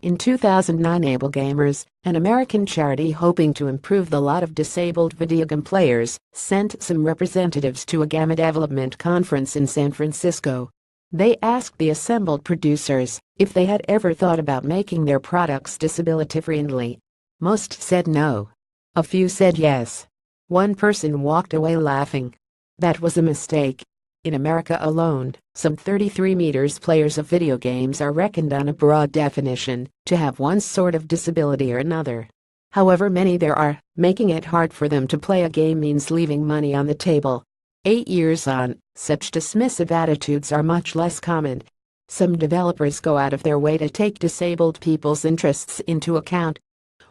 In 2009, AbleGamers, an American charity hoping to improve the lot of disabled videogame players, sent some representatives to a game development conference in San Francisco. They asked the assembled producers if they had ever thought about making their products disability-friendly. Most said no. A few said yes. One person walked away laughing. That was a mistake. In America alone, some 33 million players of video games are reckoned on a broad definition to have one sort of disability or another. However many there are, making it hard for them to play a game means leaving money on the table. 8 years on, such dismissive attitudes are much less common. Some developers go out of their way to take disabled people's interests into account.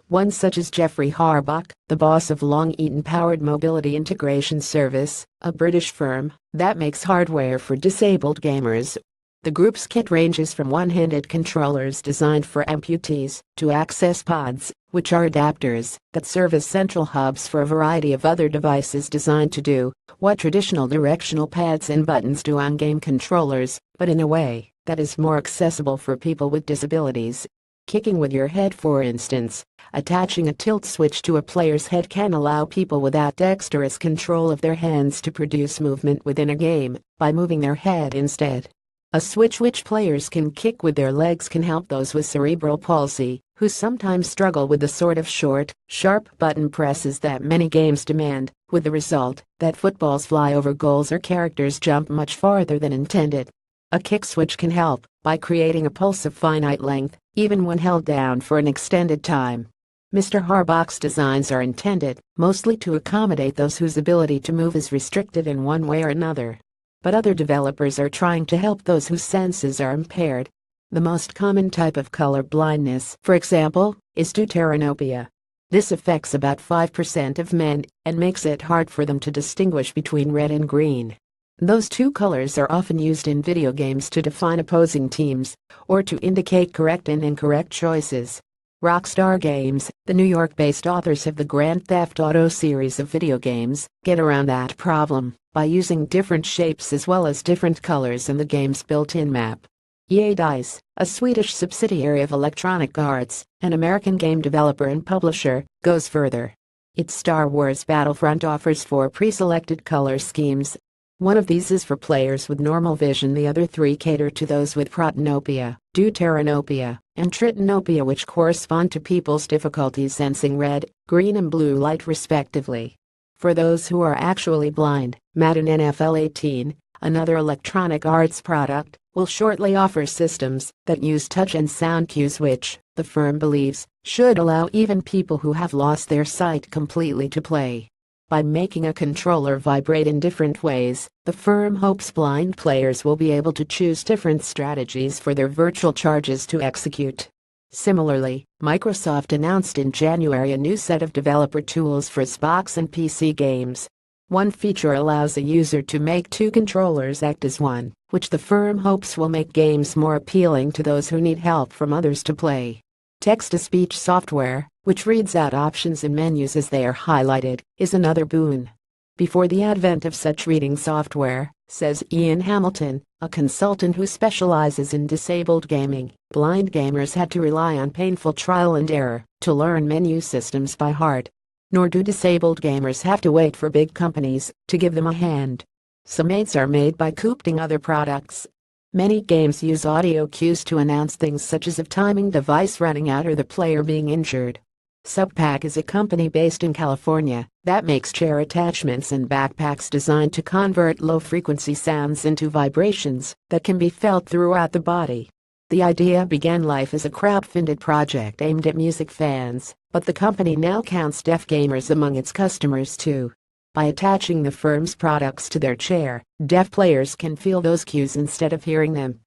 One such as Jeffrey Harbach, the boss of Long Eaton Powered Mobility Integration Service, a British firm that makes hardware for disabled gamers. The group's kit ranges from one-handed controllers designed for amputees to access pods, which are adapters that serve as central hubs for a variety of other devices designed to do what traditional directional pads and buttons do on game controllers, but in a way that is more accessible for people with disabilities. Kicking with your head, for instance. Attaching a tilt switch to a player's head can allow people without dexterous control of their hands to produce movement within a game by moving their head instead. A switch which players can kick with their legs can help those with cerebral palsy, who sometimes struggle with the sort of short, sharp button presses that many games demand, with the result that footballs fly over goals or characters jump much farther than intended. A kick switch can help by creating a pulse of finite length, even when held down for an extended time. Mr. Harbach's designs are intended mostly to accommodate those whose ability to move is restricted in one way or another. But other developers are trying to help those whose senses are impaired. The most common type of color blindness, for example, is deuteranopia. This affects about 5% of men and makes it hard for them to distinguish between red and green. Those two colors are often used in video games to define opposing teams or to indicate correct and incorrect choices. Rockstar Games, the New York-based authors of the Grand Theft Auto series of video games, get around that problem by using different shapes as well as different colors in the game's built-in map. EA Dice, a Swedish subsidiary of Electronic Arts, an American game developer and publisher, goes further. Its Star Wars Battlefront offers 4 pre-selected color schemes. One of these is for players with normal vision, the other 3 cater to those with protanopia, deuteranopia, and tritanopia, which correspond to people's difficulty sensing red, green and blue light respectively. For those who are actually blind, Madden NFL 18, another Electronic Arts product, will shortly offer systems that use touch and sound cues which, the firm believes, should allow even people who have lost their sight completely to play. By making a controller vibrate in different ways, the firm hopes blind players will be able to choose different strategies for their virtual charges to execute. Similarly, Microsoft announced in January a new set of developer tools for Xbox and PC games. One feature allows a user to make 2 controllers act as one, which the firm hopes will make games more appealing to those who need help from others to play. Text-to-speech software, which reads out options and menus as they are highlighted, is another boon. Before the advent of such reading software, says Ian Hamilton, a consultant who specializes in disabled gaming, blind gamers had to rely on painful trial and error to learn menu systems by heart. Nor do disabled gamers have to wait for big companies to give them a hand. Some aids are made by coopting other products. Many games use audio cues to announce things such as a timing device running out or the player being injured. Subpack is a company based in California that makes chair attachments and backpacks designed to convert low-frequency sounds into vibrations that can be felt throughout the body. The idea began life as a crowd-funded project aimed at music fans, but the company now counts deaf gamers among its customers too. By attaching the firm's products to their chair, deaf players can feel those cues instead of hearing them.